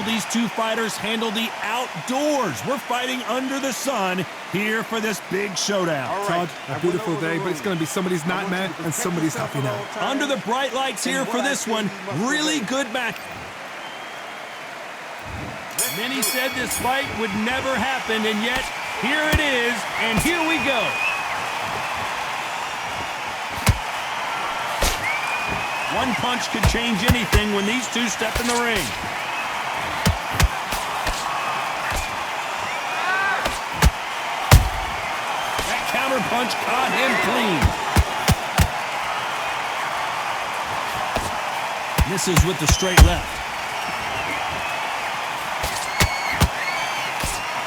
these two fighters handle the outdoors. We're fighting under the sun here for this big showdown. Todd, a beautiful day, but it's going to be somebody's nightmare and somebody's happy now. Under the bright lights here for this one, really good match. Many said this fight would never happen, and yet here it is, and here we go. One punch could change anything when these two step in the ring. That counter punch caught him clean. Misses with the straight left.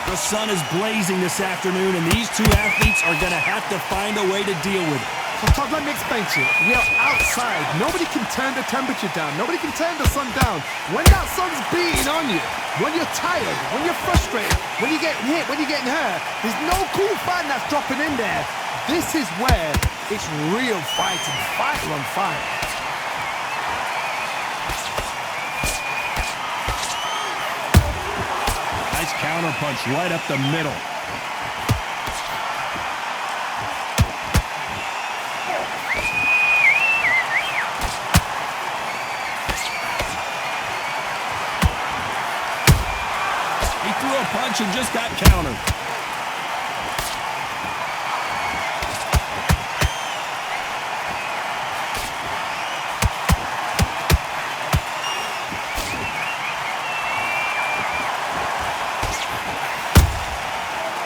The sun is blazing this afternoon, and these two athletes are going to have to find a way to deal with it. So Todd, let me explain to you. We are outside. Nobody can turn the temperature down. Nobody can turn the sun down. When that sun's beating on you, when you're tired, when you're frustrated, when you're getting hit, when you're getting hurt, there's no cool fight that's dropping in there. This is where it's real fighting, fighter on fire. Nice counter punch right up the middle. He threw a punch and just got countered.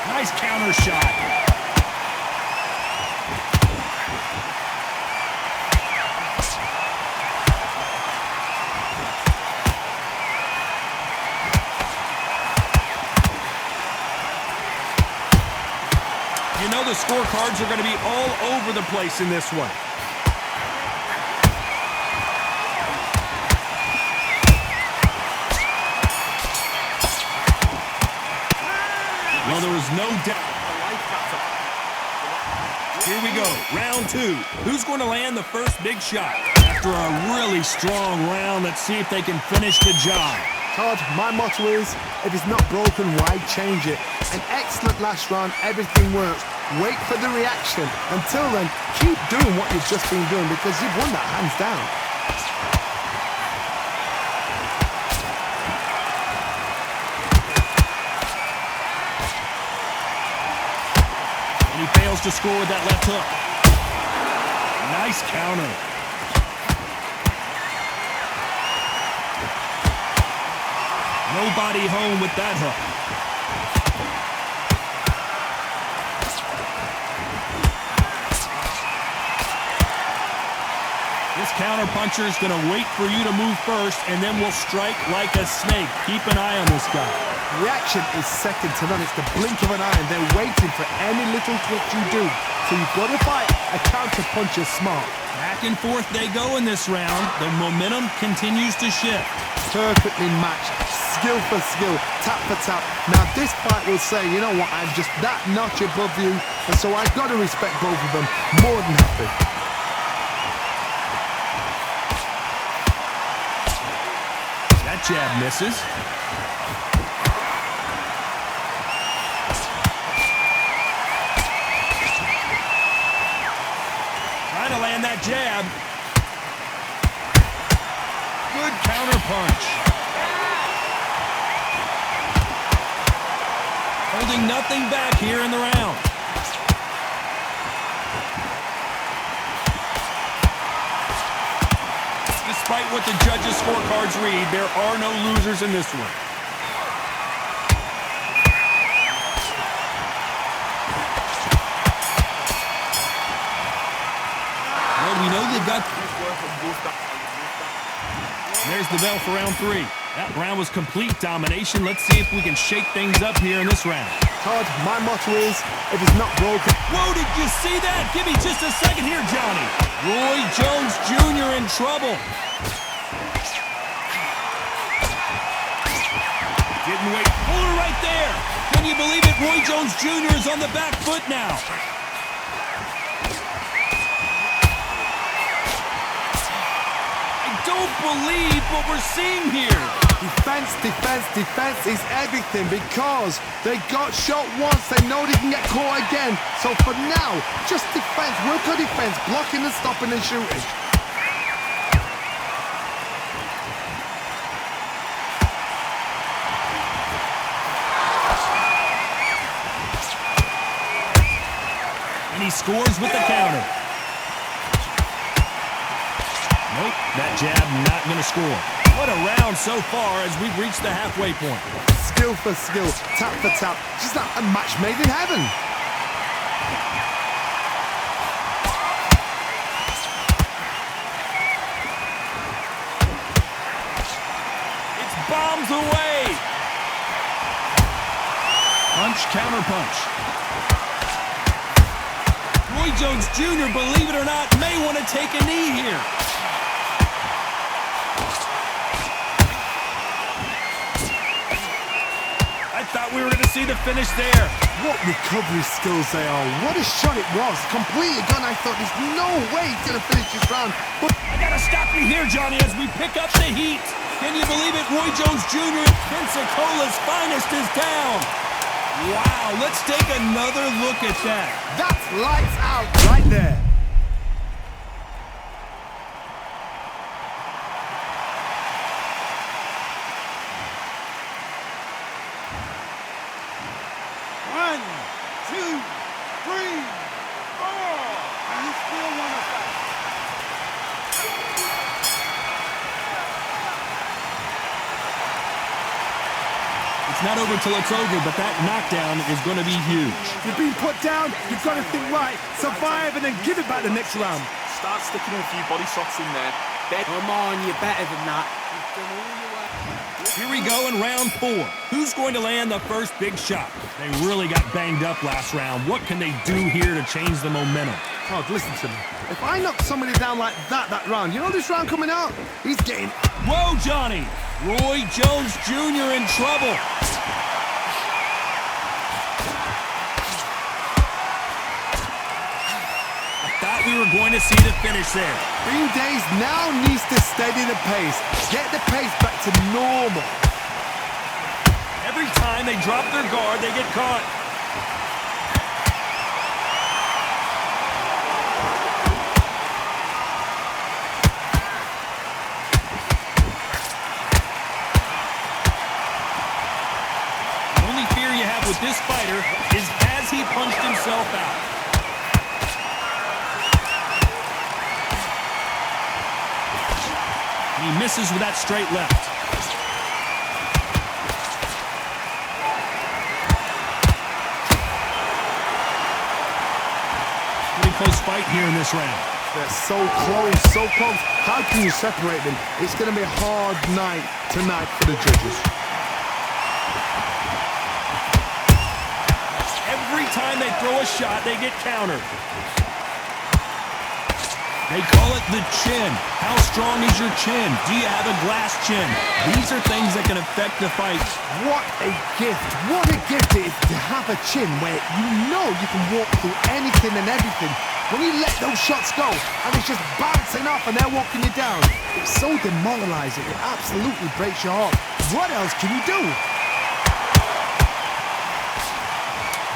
Nice counter shot. You know the scorecards are going to be all over the place in this one. Well, there was no doubt. Here we go, round two. Who's going to land the first big shot? After a really strong round, let's see if they can finish the job. Todd, my motto is, if it's not broken, why change it? An excellent last round, everything works. Wait for the reaction. Until then, keep doing what you've just been doing because you've won that hands down. And he fails to score with that left hook. Nice counter. Nobody home with that hook. This counterpuncher is going to wait for you to move first, and then will strike like a snake. Keep an eye on this guy. Reaction is second to none. It's the blink of an eye, and they're waiting for any little twitch you do. So you've got to fight a counterpuncher smart. Back and forth they go in this round. The momentum continues to shift. Perfectly matched. Skill for skill, tap for tap. Now this fight will say, you know what, I'm just that notch above you, and so I've got to respect both of them more than happy. That jab misses. Trying to land that jab. Good counter punch. Holding nothing back here in the round. Despite what the judges' scorecards read, there are no losers in this one. Well, we know they've got... There's the bell for round three. That round was complete domination. Let's see if we can shake things up here in this round. Todd, my motto is, if it's not broken... Whoa, did you see that? Give me just a second here, Johnny. Roy Jones Jr. in trouble. Didn't wait. Pull her right there. Can you believe it? Roy Jones Jr. is on the back foot now. I don't believe what we're seeing here. Defense, defense, defense is everything because they got shot once, they know they can get caught again. So for now, just defense, work on defense, blocking and stopping and shooting. And he scores with the counter. Nope, that jab not going to score. What a round so far as we've reached the halfway point. Skill for skill, tap for tap, just like a match made in heaven. It's bombs away. Punch, counter punch. Roy Jones Jr., believe it or not, may want to take a knee here. I thought we were going to see the finish there. What recovery skills they are. What a shot it was. Completely gone. I thought there's no way he's going to finish this round. But I got to stop you here, Johnny, as we pick up the heat. Can you believe it? Roy Jones Jr. at Pensacola's finest is down. Wow, let's take another look at that. that's lights out right there. One, two, three, four. And you still want to fight. It's not over till it's over, but that knockdown is going to be huge. You've been put down, you've got to think right, survive and then give it back the next round. Start sticking a few body shots in there. Come on, you're better than that. You've done all your work. Here we go in round 4. Who's going to land the first big shot? They really got banged up last round. What can they do here to change the momentum? Todd, listen to me. If I knock somebody down like that round, you know this round coming out? He's getting... Whoa, Johnny! Roy Jones Jr. in trouble. I thought we were going to see the finish there. Green Days now needs to steady the pace. Get the pace back to normal. Every time they drop their guard, they get caught. The only fear you have with this fighter is has he punched himself out? He misses with that straight left. Pretty close fight here in this round. They're so close, so close. How can you separate them? It's going to be a hard night tonight for the judges. Every time they throw a shot, they get countered. They call it the chin. How strong is your chin? Do you have a glass chin? These are things that can affect the fight. What a gift. What a gift it is to have a chin where you know you can walk through anything and everything. When you let those shots go and it's just bouncing off and they're walking you down, it's so demoralizing. It absolutely breaks your heart. What else can you do?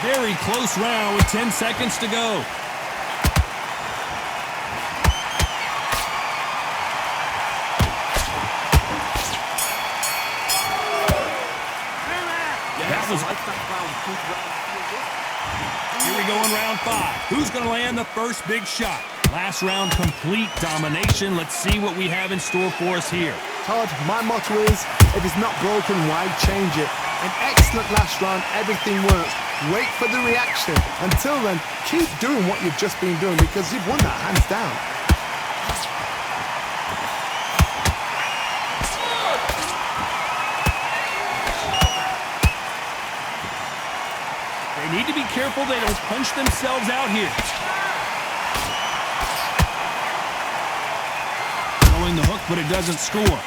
Very close round with 10 seconds to go. Here we go in round 5. Who's going to land the first big shot? Last round, complete domination. Let's see what we have in store for us here. Todd, my motto is, if it's not broken, why change it? An excellent last round, everything works. Wait for the reaction. Until then, keep doing what you've just been doing because you've won that hands down. They need to be careful they don't punch themselves out here. Throwing the hook, but it doesn't score.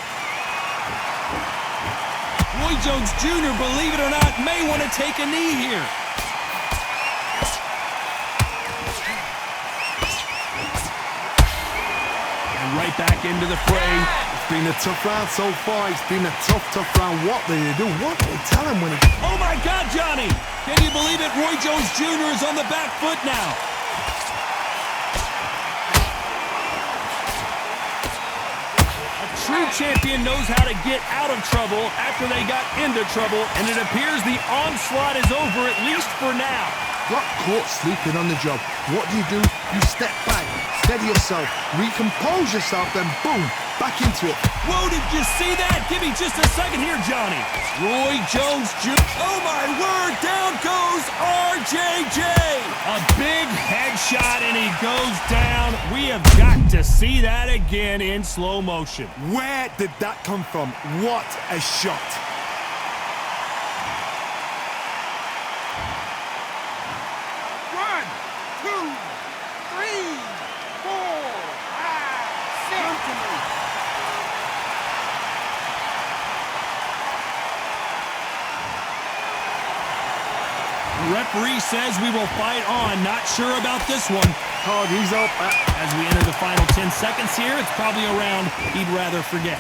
Roy Jones Jr., believe it or not, may want to take a knee here. And right back into the fray. been a tough round so far. It's been a tough round. What do they do? What do they tell him when he... Oh my God, Johnny! Can you believe it? Roy Jones Jr. is on the back foot now. A true champion knows how to get out of trouble after they got into trouble, and it appears the onslaught is over, at least for now. Got caught sleeping on the job. What do? You step back, steady yourself, recompose yourself, then boom, back into it. Whoa, did you see that? Give me just a second here, Johnny. Roy Jones Jr. Oh my word, down goes RJJ. A big headshot and he goes down. We have got to see that again in slow motion. Where did that come from? What a shot. The referee says we will fight on. Not sure about this one. Oh, he's up. As we enter the final 10 seconds here, it's probably a round he'd rather forget.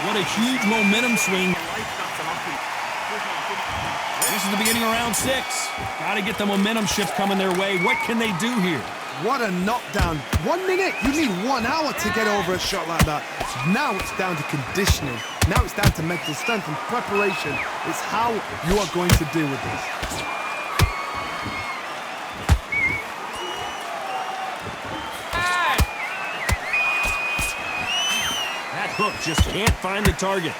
What a huge momentum swing. This is the beginning of round 6. Got to get the momentum shift coming their way. What can they do here? What a knockdown. 1 minute, you need 1 hour to get over a shot like that. Now it's down to conditioning. Now it's down to mental strength and preparation. It's how you are going to deal with this. That hook just can't find the target.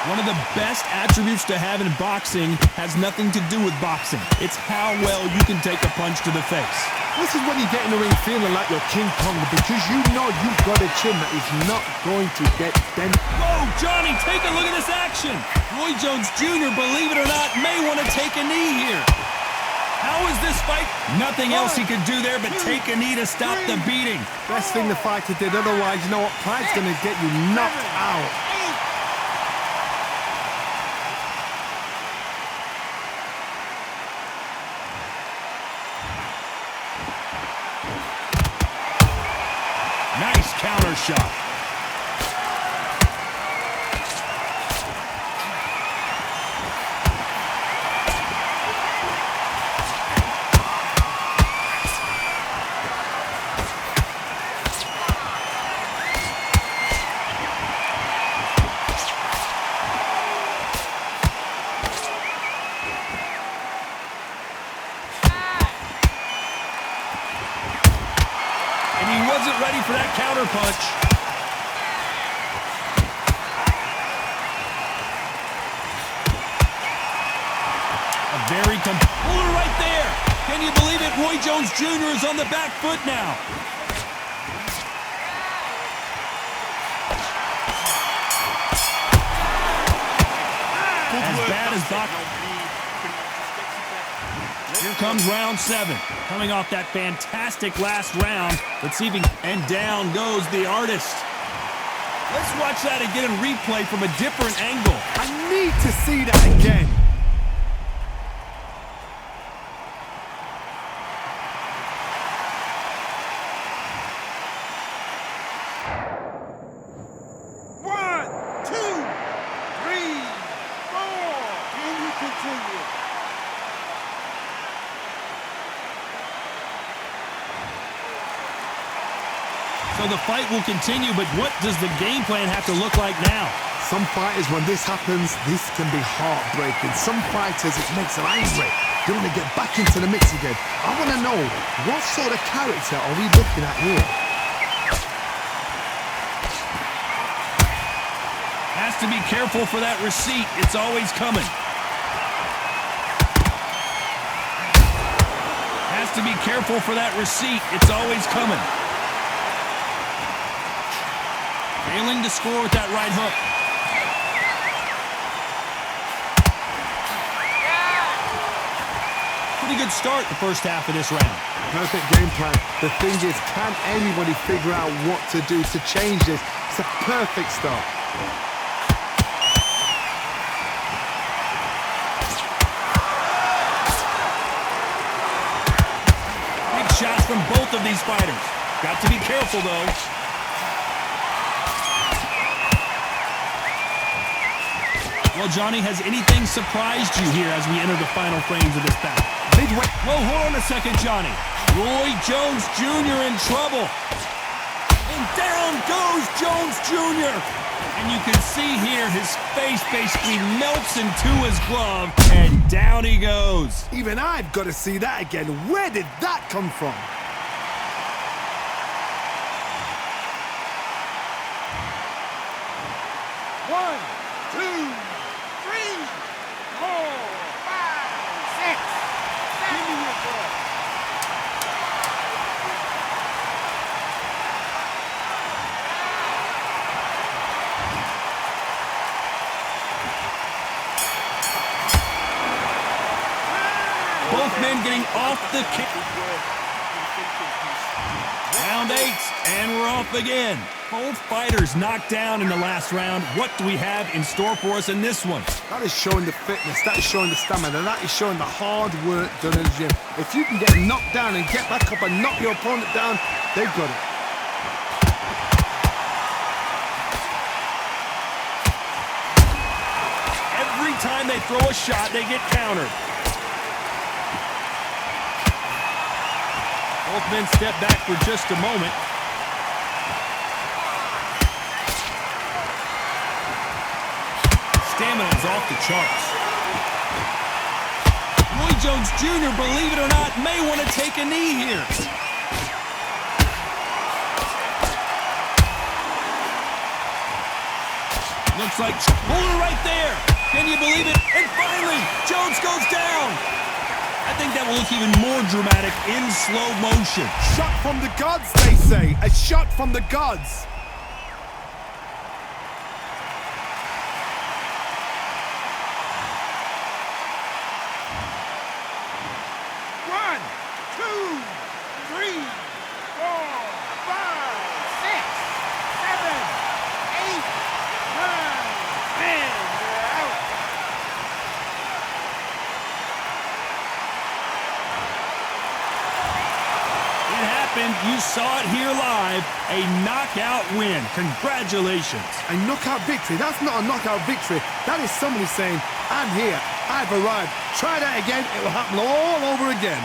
One of the best attributes to have in boxing has nothing to do with boxing. It's how well you can take a punch to the face. This is when you get in the ring feeling like you're King Kong, because you know you've got a chin that is not going to get bent. Whoa, Johnny, take a look at this action. Roy Jones Jr., believe it or not, may want to take a knee here. How is this fight? Nothing else he could do there but take a knee to stop the beating. Best thing the fighter did, otherwise, you know what? Pride's going to get you knocked out. Nice counter shot. Wasn't ready for that counter punch. A very puller right there. Can you believe it? Roy Jones Jr. is on the back foot now. As bad as boxing. Here comes round 7. Coming off that fantastic last round. Let's see if he... And down goes the artist. Let's watch that again and replay from a different angle. I need to see that again. One, two, three, four. Can you continue? So the fight will continue, but what does the game plan have to look like now? Some fighters, when this happens, this can be heartbreaking. Some fighters, it makes them angry. They want to get back into the mix again. I want to know, what sort of character are we looking at here? Has to be careful for that receipt. It's always coming. Has to be careful for that receipt. It's always coming. Failing to score with that right hook. Pretty good start the first half of this round. Perfect game plan. The thing is, can anybody figure out what to do to change this? It's a perfect start. from both of these fighters. Got to be careful, though. Well, Johnny, has anything surprised you here as we enter the final frames of this bout? Midway. Whoa, hold on a second, Johnny. Roy Jones Jr. in trouble. And down goes Jones Jr. And you can see here his face basically melts into his glove, and down he goes. Even I've got to see that again. Where did that come from? One, two, three, four, five, six, seven. Give me your breath. Both men getting off the kick. Round 8, and we're off again. Both fighters knocked down in the last round. What do we have in store for us in this one? That is showing the fitness, that is showing the stamina, that is showing the hard work done in the gym. If you can get knocked down and get back up and knock your opponent down, they've got it. Every time they throw a shot, they get countered. Both men step back for just a moment. Stamina is off the charts. Roy Jones Jr., believe it or not, may want to take a knee here. Looks like shoulder right there. Can you believe it? And finally, Jones goes down. I think that will look even more dramatic in slow motion. Shot from the gods, they say. A shot from the gods. One, two, three, four, five, six, seven, eight, nine, 10. You're out. It happened. You saw it here live. A knockout win. Congratulations. A knockout victory. That's not a knockout victory. That is somebody saying, I'm here. I've arrived. Try that again. It will happen all over again.